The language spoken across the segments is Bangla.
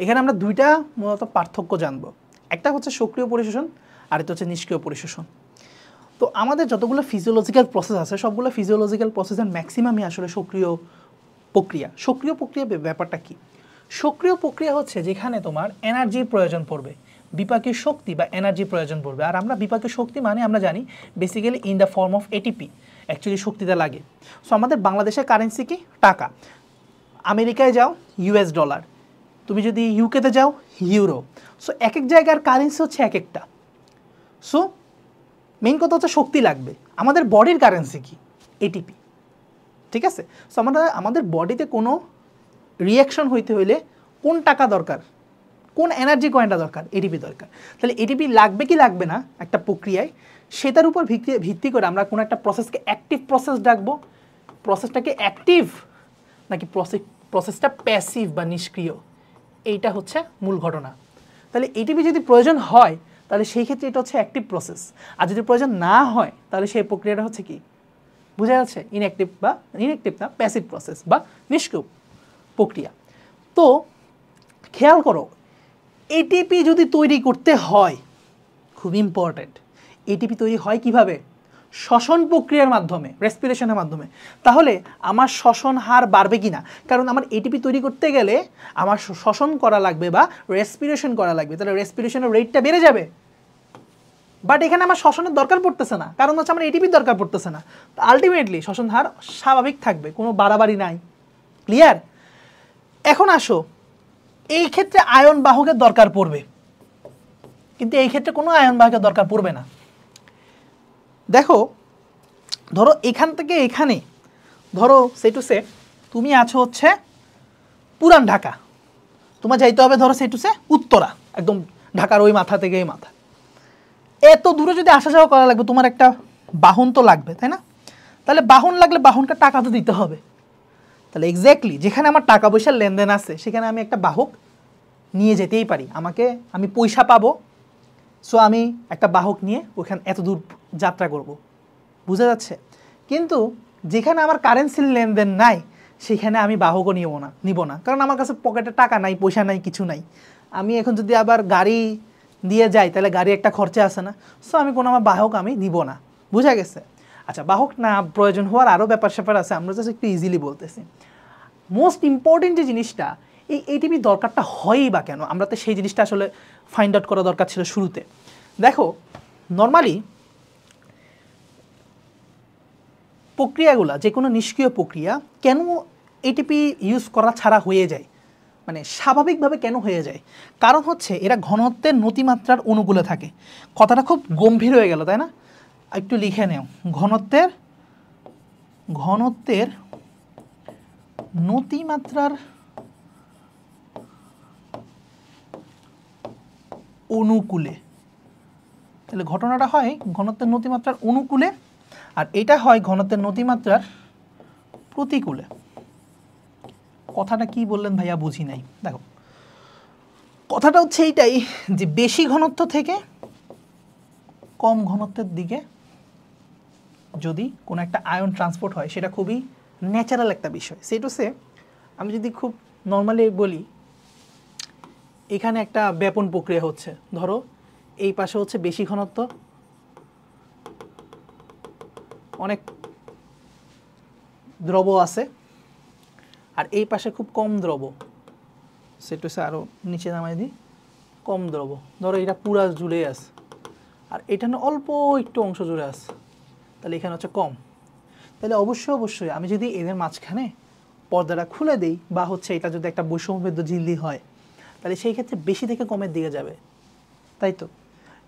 এখানে আমরা দুইটা মূলত পার্থক্য জানব, একটা হচ্ছে সক্রিয় পরিশোষণ আর একটা হচ্ছে নিষ্ক্রিয় পরিশোষণ। তো আমাদের যতগুলো ফিজিওলজিক্যাল প্রসেস আছে সবগুলো ফিজিওলজিক্যাল প্রসেসের ম্যাক্সিমামই আসলে সক্রিয় প্রক্রিয়া। সক্রিয় প্রক্রিয়া ব্যাপারটা কি? সক্রিয় প্রক্রিয়া হচ্ছে যেখানে তোমার এনার্জির প্রয়োজন পড়বে, বিপাকীয় শক্তি বা এনার্জির প্রয়োজন পড়বে। আর আমরা বিপাকীয় শক্তি মানে আমরা জানি basically in the form of ATP actually শক্তিটা লাগে। সো আমাদের বাংলাদেশের কারেন্সি কি? টাকা। আমেরিকায় যাও ইউএস ডলার, তুমি যদি ইউকেতে যাও ইউরো। সো এক এক জায়গার কারেন্সি হচ্ছে এক একটা। সো মেইন কথা হচ্ছে শক্তি লাগবে। আমাদের বডির কারেন্সি কি? এটিপি, ঠিক আছে? সো আমাদের বডিতে কোনো রিয়াকশন হইতে হইলে কোন টাকা দরকার, কোন এনার্জি কয়েনটা দরকার? এটিপি দরকার। তাহলে এটিপি লাগবে কি লাগবে না একটা প্রক্রিয়ায়, সেটার উপর ভিত্তি করে আমরা কোনো একটা প্রসেসকে অ্যাক্টিভ প্রসেস ডাকবো, প্রসেসটাকে অ্যাক্টিভ নাকি প্রসেসটা প্যাসিভ বা নিষ্ক্রিয়, এইটা হচ্ছে মূল ঘটনা। তাহলে এটিপি যদি প্রয়োজন হয় তাহলে সেই ক্ষেত্রে এটা হচ্ছে অ্যাক্টিভ প্রসেস, আর যদি প্রয়োজন না হয় তাহলে সেই প্রক্রিয়াটা হচ্ছে কি? বোঝা যাচ্ছে? ইনঅ্যাক্টিভ না প্যাসিভ প্রসেস বা নিষ্ক্রিয় প্রক্রিয়া। তো খেয়াল করো, এটিপি যদি তৈরি করতে হয়, খুব ইম্পর্ট্যান্ট, এটিপি তৈরি হয় কিভাবে? শ্বসন প্রক্রিয়ার মাধ্যমে, রেসপিরেশনের মাধ্যমে। তাহলে আমার শ্বসন হার বাড়বে কি না? কারণ আমার এটিপি তৈরি করতে গেলে আমার শ্বসন করা লাগবে বা রেসপিরেশন করা লাগবে, তাহলে রেসপিরেশনের রেটটা বেড়ে যাবে। বাট এখানে আমার শ্বসনের দরকার পড়তেছে না, কারণ হচ্ছে আমার এটিপির দরকার পড়তেছে না। তো আলটিমেটলি শ্বসন হার স্বাভাবিক থাকবে, কোনো বাড়াবাড়ি নাই। ক্লিয়ার? এখন আসো, এই ক্ষেত্রে আয়ন বাহকের দরকার পড়বে, কিন্তু এই ক্ষেত্রে কোনো আয়ন বাহকের দরকার পড়বে না। দেখো, ধরো এখান থেকে এখানে, ধরো সে টু সে তুমি আছো হচ্ছে পুরান ঢাকা, তোমার যাইতে হবে ধরো সে টু সে উত্তরা, একদম ঢাকার ওই মাথা থেকে এই মাথা। এত দূরে যদি আসা যাওয়া করা লাগবে, তোমার একটা বাহন তো লাগবে, তাই না? তাহলে বাহন লাগলে বাহনটা টাকা তো দিতে হবে। তাহলে এক্স্যাক্টলি যেখানে আমার টাকা পয়সার লেনদেন আছে সেখানে আমি একটা বাহক নিয়ে যেতেই পারি, আমি পয়সা পাবো। সো আমি একটা বাহক নিয়ে ওখানে এত দূর যাত্রা করব, বুঝা যাচ্ছে? কিন্তু যেখানে আমার কারেন্সির লেনদেন নাই সেখানে আমি বাহকও নিব না, কারণ আমার কাছে পকেটে টাকা নাই, পয়সা নাই, কিছু নাই। আমি এখন যদি আবার গাড়ি দিয়ে যাই তাহলে গাড়ি একটা খরচা আছে না। সো আমি কোনো আমার বাহক আমি নিব না, বুঝা গেছে? আচ্ছা, বাহক না প্রয়োজন হওয়ার আরও ব্যাপার স্যাপার আছে, আমরা জাস্ট একটু ইজিলি বলতেছি। মোস্ট ইম্পর্টেন্ট যে জিনিসটা, এই এটিপি দরকারটা হয়ই বা কেন, আমরা তো সেই জিনিসটা আসলে ফাইন্ড আউট করা দরকার ছিল শুরুতে। দেখো, নর্মালি প্রক্রিয়াগুলো, যে কোনো নিষ্ক্রিয় প্রক্রিয়া কেন এটিপি ইউজ করা ছাড়া হয়ে যায়, মানে স্বাভাবিকভাবে কেন হয়ে যায়? কারণ হচ্ছে এরা ঘনত্বের নতিমাত্রার অনুকূলে থাকে। কথাটা খুব গম্ভীর হয়ে গেল, তাই না? একটু লিখে নেও, ঘনত্বের নতিমাত্রার অনুকূলে। তাহলে ঘটনাটা হয় ঘনত্বের নতিমাত্রার অনুকূলে, আর এটা হয় ঘনত্বের নতিমাত্রার প্রতিকূলে। কথাটা কি বললেন ভাইয়া, বুঝি নাই। দেখো, কথাটা হচ্ছে এইটাই যে বেশি ঘনত্ব থেকে কম ঘনত্বের দিকে যদি কোনো একটা আয়ন ট্রান্সপোর্ট হয়, সেটা খুবই ন্যাচারাল একটা বিষয়। সেটুসে আমি যদি খুব নর্মালি বলি, এখানে একটা ব্যাপন প্রক্রিয়া হচ্ছে। ধরো এই পাশে হচ্ছে বেশি ঘনত্ব, অনেক দ্রব আছে, আর এই পাশে খুব কম দ্রব। সেটুসে আরও নিচে নামাই দিই, কম দ্রব। ধরো এটা পুরা জুড়ে আছে, আর এটা না অল্প একটু অংশ জুড়ে আছে, তাহলে এখানে হচ্ছে কম। তাহলে অবশ্যই আমি যদি এদের মাঝখানে পর্দাটা খুলে দিই, বা হচ্ছে এটা যদি একটা বৈষম্যভেদ্য ঝিল্লি হয়, তাহলে সেই ক্ষেত্রে বেশি থেকে কমের দিকে যাবে, তাই তো?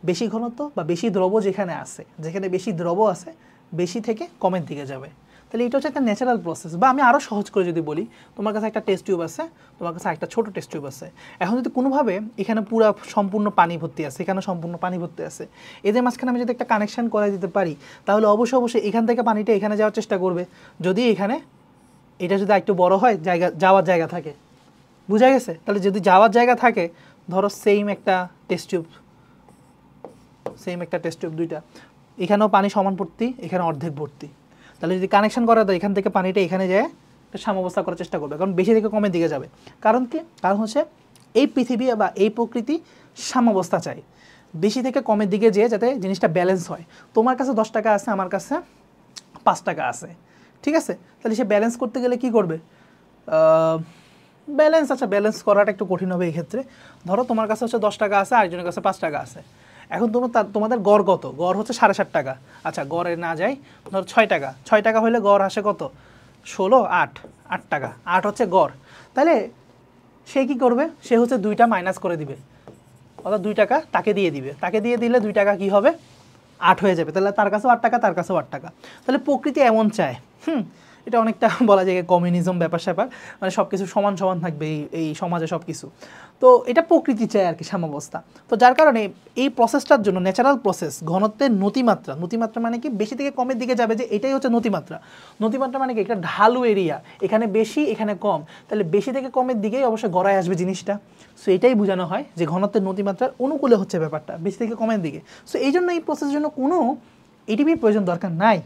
বেশি ঘনত্ব বা বেশি দ্রব যেখানে বেশি দ্রব আছে, বেশি থেকে কমের দিকে যাবে। তাহলে এটা হচ্ছে একটা ন্যাচারাল প্রসেস। বা আমি আরও সহজ করে যদি বলি, তোমার কাছে একটা টেস্ট টিউব আছে, তোমার কাছে একটা ছোটো টেস্ট টিউব আছে। এখন যদি কোনোভাবে এখানে পুরো সম্পূর্ণ পানি ভর্তি আছে, এখানে সম্পূর্ণ পানি ভর্তি আছে, এদের মাঝখানে আমি যদি একটা কানেকশান করে দিতে পারি, তাহলে অবশ্যই এখান থেকে পানিটা এখানে যাওয়ার চেষ্টা করবে। যদি এখানে এটা যদি একটু বড় হয়, যাওয়ার জায়গা থাকে, বুঝা গেছে? তাহলে যদি যাওয়ার জায়গা থাকে, ধরো সেম একটা টেস্ট টিউব দুইটা, এখানেও পানি সমান ভর্তি, এখানে অর্ধেক ভর্তি। তাহলে যদি কানেকশন করা দেয়, এখান থেকে পানিটা এখানে যায় সাম্যাবস্থা করার চেষ্টা করবে, কারণ বেশি থেকে কমের দিকে যাবে। কারণ কি? কারণ হচ্ছে এই পৃথিবী বা এই প্রকৃতি সাম্যাবস্থা চায়, বেশি থেকে কমের দিকে যেয়ে যাতে জিনিসটা ব্যালেন্স হয়। তোমার কাছে 10 টাকা আছে, আমার কাছে 5 টাকা আছে, ঠিক আছে? তাহলে সে ব্যালেন্স করতে গেলে কি করবে? ব্যালেন্স করাটা একটু কঠিন হবে এই ক্ষেত্রে। ধরো তোমার কাছে হচ্ছে 10 টাকা আছে, আরেকজনের কাছে 5 টাকা আছে। এখন তোমাদের গড় কত? গড় হচ্ছে 7.5 টাকা। আচ্ছা, গড়ে না যাই, ধরো 6 টাকা হলে গড় আসে কত? 16, 8 টাকা, 8 হচ্ছে গড়। তাহলে সে কি করবে? সে হচ্ছে 2টা মাইনাস করে দিবে, অর্থাৎ 2 টাকা তাকে দিয়ে দিবে। তাকে দিয়ে দিলে 2 টাকা কি হবে? 8 হয়ে যাবে। তাহলে তার কাছেও 8 টাকা, তার কাছেও 8 টাকা। তাহলে প্রকৃতি এমন চায়। এটা অনেকটা বলা যায় কমিউনিজম ব্যাপার স্যাপার, মানে সব কিছু সমান সমান থাকবে এই সমাজে সব কিছু। তো এটা প্রকৃতি চায় আর কি, সাম্যাবস্থা। তো যার কারণে এই প্রসেসটার জন্য ন্যাচারাল প্রসেস, ঘনত্বের নতিমাত্রা, নতিমাত্রা মানে কি? বেশি থেকে কমের দিকে যাবে, যে এটাই হচ্ছে নতিমাত্রা। নতিমাত্রা মানে কি? একটা ঢালু এরিয়া, এখানে বেশি এখানে কম, তাহলে বেশি থেকে কমের দিকেই অবশ্যই গড়ায় আসবে জিনিসটা। সো এটাই বোঝানো হয় যে ঘনত্বের নতিমাত্রার অনুকূলে হচ্ছে ব্যাপারটা, বেশি থেকে কমের দিকে। সো এই জন্য এই প্রসেসের জন্য কোনো এটিপির প্রয়োজন দরকার নাই।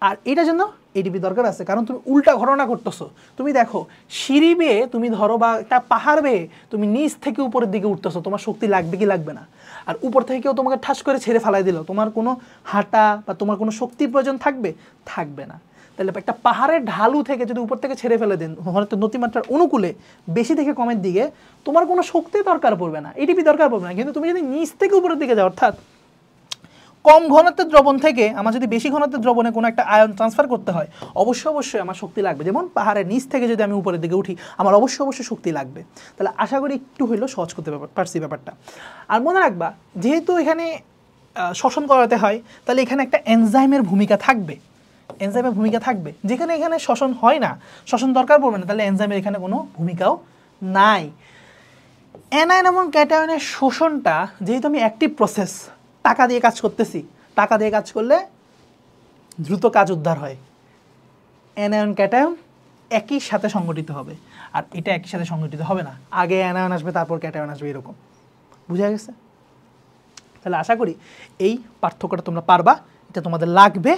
আর এটার জন্য এটিপি দরকার আছে, কারণ তুমি উল্টা ঘটনা করতেছো। তুমি দেখো, সিঁড়ি বেয়ে তুমি ধরো বা একটা পাহাড় বেয়ে তুমি নিচ থেকে উপরের দিকে উঠতেছো, তোমার শক্তি লাগবে কি লাগবে না? আর উপর থেকে কেউ তোমাকে ঠাস করে ছেড়ে ফেলাই দিল, তোমার কোনো হাঁটা বা তোমার কোনো শক্তির প্রয়োজন থাকবে? থাকবে না। তাহলে একটা পাহাড়ের ঢালু থেকে যদি উপর থেকে ছেড়ে ফেলে দেন হয়তো নতিমাত্রার অনুকূলে বেশি থেকে কমের দিকে, তোমার কোনো শক্তি দরকার পড়বে না, এটিপি দরকার পড়বে না। কিন্তু তুমি যদি নিচ থেকে উপরের দিকে যাও, অর্থাৎ কম ঘনত্বের দ্রবণ থেকে আমার যদি বেশি ঘনত্বের দ্রবণে কোনো একটা আয়ন ট্রান্সফার করতে হয়, অবশ্যই আমার শক্তি লাগবে। যেমন পাহাড়ের নিচ থেকে যদি আমি উপরের দিকে উঠি, আমার অবশ্যই শক্তি লাগবে। তাহলে আশা করি একটু হইলেও সহজ করতে পারছি ব্যাপারটা। আর মনে রাখবা, যেহেতু এখানে শ্বসন করাতে হয়, তাহলে এখানে একটা এনজাইমের ভূমিকা থাকবে। এনজাইমের ভূমিকা থাকবে, যেখানে এখানে শ্বসন হয় না, শ্বসন দরকার পড়বে না, তাহলে এনজাইমের এখানে কোনো ভূমিকাও নাই। অ্যানায়ন এবং ক্যাটায়নের শোষণটা যেহেতু আমি অ্যাক্টিভ প্রসেস, টাকা দিয়ে কাজ করতেছি, টাকা দিয়ে কাজ করলে দ্রুত কাজ উদ্ধার হয়। অ্যানায়ন ক্যাটায়ন একই সাথে সংগঠিত হবে, আর এটা একই সাথে সংগঠিত হবে না, আগে অ্যানায়ন আসবে তারপর ক্যাটায়ন আসবে, এরকম। বুঝা গেছে? তাহলে আশা করি এই পার্থক্যটা তোমরা পারবা, এটা তোমাদের লাগবে।